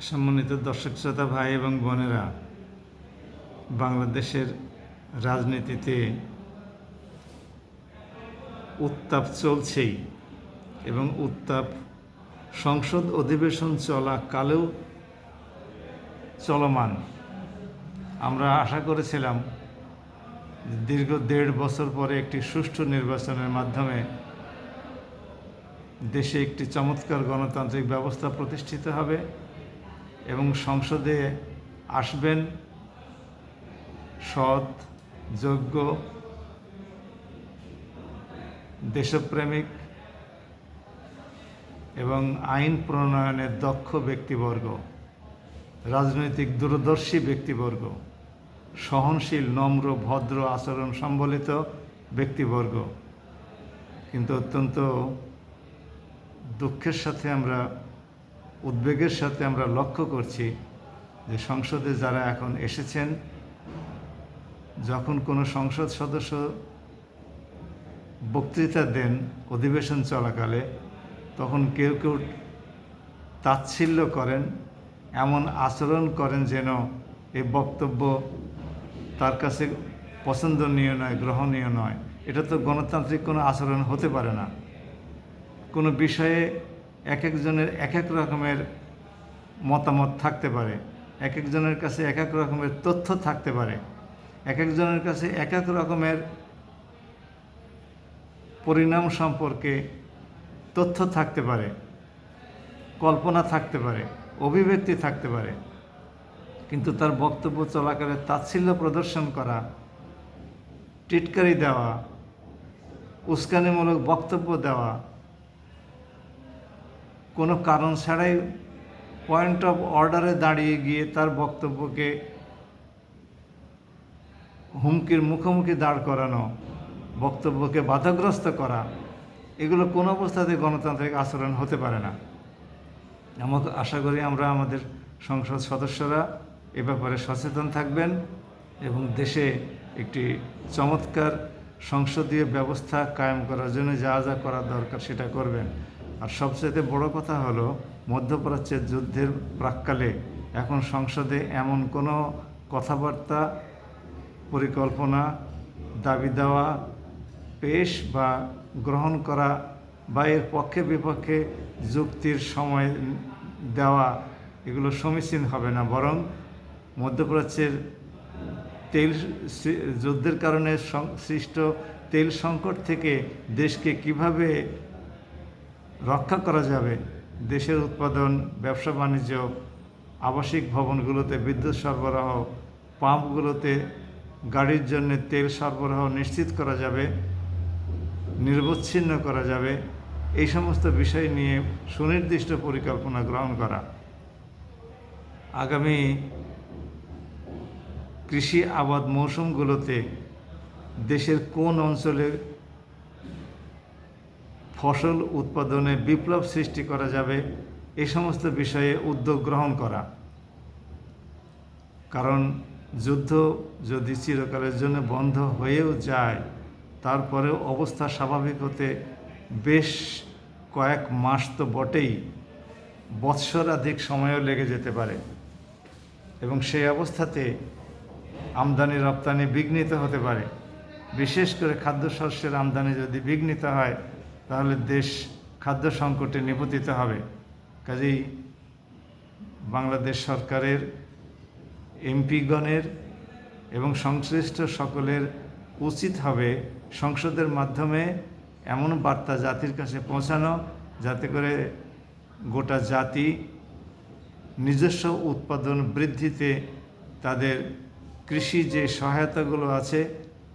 সম্মানিত দর্শক শ্রোতা ভাই এবং বোনেরা, বাংলাদেশের রাজনীতিতে উত্তাপ চলছেই এবং উত্তাপ সংসদ অধিবেশন চলাকালেও চলমান। আমরা আশা করেছিলাম দীর্ঘ 1.5 বছর পরে একটি সুষ্ঠু নির্বাচনের মাধ্যমে দেশে একটি চমৎকার গণতান্ত্রিক ব্যবস্থা প্রতিষ্ঠিত হবে এবং সংসদে আসবেন সৎ, যোগ্য, দেশপ্রেমিক এবং আইন প্রণয়নের দক্ষ ব্যক্তিবর্গ, রাজনৈতিক দূরদর্শী ব্যক্তিবর্গ, সহনশীল, নম্র, ভদ্র আচরণ সম্বলিত ব্যক্তিবর্গ। কিন্তু অত্যন্ত দুঃখের সাথে উদ্বেগের সাথে আমরা লক্ষ্য করছি যে সংসদে যারা এখন এসেছেন, যখন কোনো সংসদ সদস্য বক্তৃতা দেন অধিবেশন চলাকালে, তখন কেউ কেউ তাচ্ছিল্য করেন, এমন আচরণ করেন যেন এই বক্তব্য তার কাছে পছন্দনীয় নয়, গ্রহণীয় নয়। এটা তো গণতান্ত্রিক কোনো আচরণ হতে পারে না। কোনো বিষয়ে এক একজনের এক এক রকমের মতামত থাকতে পারে, এক একজনের কাছে এক এক রকমের তথ্য থাকতে পারে, এক একজনের কাছে এক এক রকমের পরিণাম সম্পর্কে তথ্য থাকতে পারে, কল্পনা থাকতে পারে, অভিব্যক্তি থাকতে পারে। কিন্তু তার বক্তব্য চলাকালে তাচ্ছিল্য প্রদর্শন করা, টিটকারি দেওয়া, উস্কানিমূলক বক্তব্য দেওয়া, কোনো কারণ ছাড়াই পয়েন্ট অফ অর্ডারে দাঁড়িয়ে গিয়ে তার বক্তব্যকে হুমকির মুখোমুখি দাঁড় করানো, বক্তব্যকে বাধাগ্রস্ত করা, এগুলো কোনো অবস্থাতে গণতান্ত্রিক আচরণ হতে পারে না। আমাকে আশা করি আমরা আমাদের সংসদ সদস্যরা এ ব্যাপারে সচেতন থাকবেন এবং দেশে একটি চমৎকার সংসদীয় ব্যবস্থা কায়েম করার জন্য যা যা করা দরকার সেটা করবেন। আর সবচেয়ে বড় কথা হলো, মধ্যপ্রাচ্যের যুদ্ধের প্রাক্কালে এখন সংসদে এমন কোনো কথাবার্তা, পরিকল্পনা, দাবি দেওয়া পেশ বা গ্রহণ করা বা এর পক্ষে বিপক্ষে যুক্তির সময় দেওয়া, এগুলো সমীচীন হবে না। বরং মধ্যপ্রাচ্যের যুদ্ধের কারণে সৃষ্ট তেল সংকট থেকে দেশকে কিভাবে রক্ষা করা যাবে, দেশের উৎপাদন, ব্যবসা বাণিজ্য, আবাসিক ভবনগুলোতে বিদ্যুৎ সরবরাহ, পাম্পগুলোতে গাড়ির জন্য তেল সরবরাহ নিশ্চিত করা যাবে, নিরবচ্ছিন্ন করা যাবে, এই সমস্ত বিষয় নিয়ে সুনির্দিষ্ট পরিকল্পনা গ্রহণ করা। আগামী কৃষি আবাদ মৌসুমগুলোতে দেশের কোন অঞ্চলে ফসল উৎপাদনে বিপ্লব সৃষ্টি করা যাবে, এই সমস্ত বিষয়ে উদ্যোগ গ্রহণ করা। কারণ যুদ্ধ যদি চিরকালের জন্য বন্ধ হয়েও যায়, তারপরেও অবস্থা স্বাভাবিক হতে বেশ কয়েক মাস তো বটেই, বৎসরাধিক সময়ও লেগে যেতে পারে এবং সেই অবস্থাতে আমদানি রপ্তানি বিঘ্নিত হতে পারে। বিশেষ করে খাদ্যশস্যের আমদানি যদি বিঘ্নিত হয়, তাহলে দেশ খাদ্য সংকটে নিপতিত হবে। কাজেই বাংলাদেশ সরকারের এমপিগণের এবং সংশ্লিষ্ট সকলের উচিত হবে সংসদের মাধ্যমে এমন বার্তা জাতির কাছে পৌঁছানো, যাতে করে গোটা জাতি নিজস্ব উৎপাদন বৃদ্ধিতে তাদের কৃষি যে সহায়তাগুলো আছে,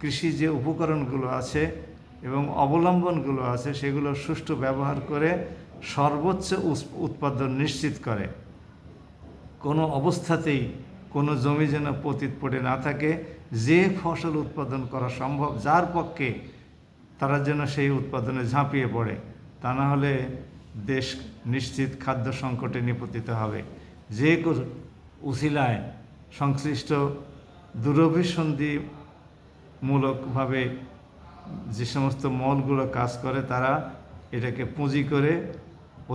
কৃষি যে উপকরণগুলো আছে এবং অবলম্বনগুলো আছে, সেগুলো সুষ্ঠু ব্যবহার করে সর্বোচ্চ উৎপাদন নিশ্চিত করে। কোনো অবস্থাতেই কোনো জমি যেন পতিত পড়ে না থাকে। যে ফসল উৎপাদন করা সম্ভব, যার পক্ষে, তারা যেন সেই উৎপাদনে ঝাঁপিয়ে পড়ে। তা না হলে দেশ নিশ্চিত খাদ্য সংকটে নিপতিত হবে। যে উসিলায় সংশ্লিষ্ট দুরভিসন্ধিমূলকভাবে যে সমস্ত মলগুলো কাজ করে, তারা এটাকে পুঁজি করে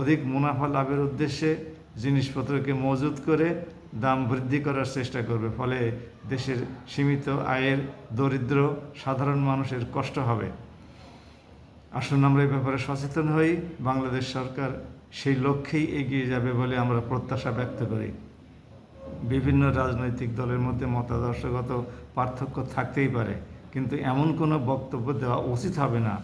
অধিক মুনাফা লাভের উদ্দেশ্যে জিনিসপত্রকে মজুত করে দাম বৃদ্ধি করার চেষ্টা করবে, ফলে দেশের সীমিত আয়ের দরিদ্র সাধারণ মানুষের কষ্ট হবে। আসুন আমরা এই ব্যাপারে সচেতন হই। বাংলাদেশ সরকার সেই লক্ষ্যেই এগিয়ে যাবে বলে আমরা প্রত্যাশা ব্যক্ত করি। বিভিন্ন রাজনৈতিক দলের মধ্যে মতাদর্শগত পার্থক্য থাকতেই পারে, কিন্তু এমন কোনো বক্তব্য দেওয়া উচিত হবে না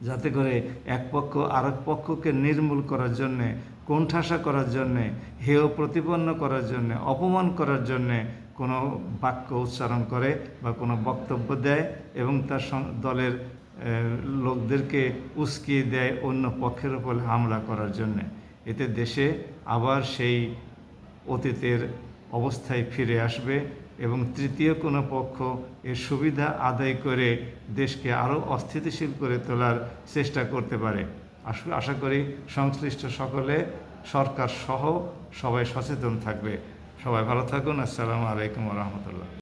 যাতে করে এক পক্ষ আরেক পক্ষকে নির্মূল করার জন্যে, কোণঠাসা করার জন্যে, হেয় প্রতিপন্ন করার জন্যে, অপমান করার জন্যে কোনো বাক্য উচ্চারণ করে বা কোনো বক্তব্য দেয় এবং তার দলের লোকদেরকে উস্কিয়ে দেয় অন্য পক্ষের উপর হামলা করার জন্যে। এতে দেশে আবার সেই অতীতের অবস্থায় ফিরে আসবে এবং তৃতীয় কোনো পক্ষ এর সুবিধা আদায় করে দেশকে আরও অস্থিতিশীল করে তোলার চেষ্টা করতে পারে। আশা করি সংশ্লিষ্ট সকলে, সরকার সহ সবাই সচেতন থাকবে। সবাই ভালো থাকুন। আসসালামু আলাইকুম ওয়া রাহমাতুল্লাহ।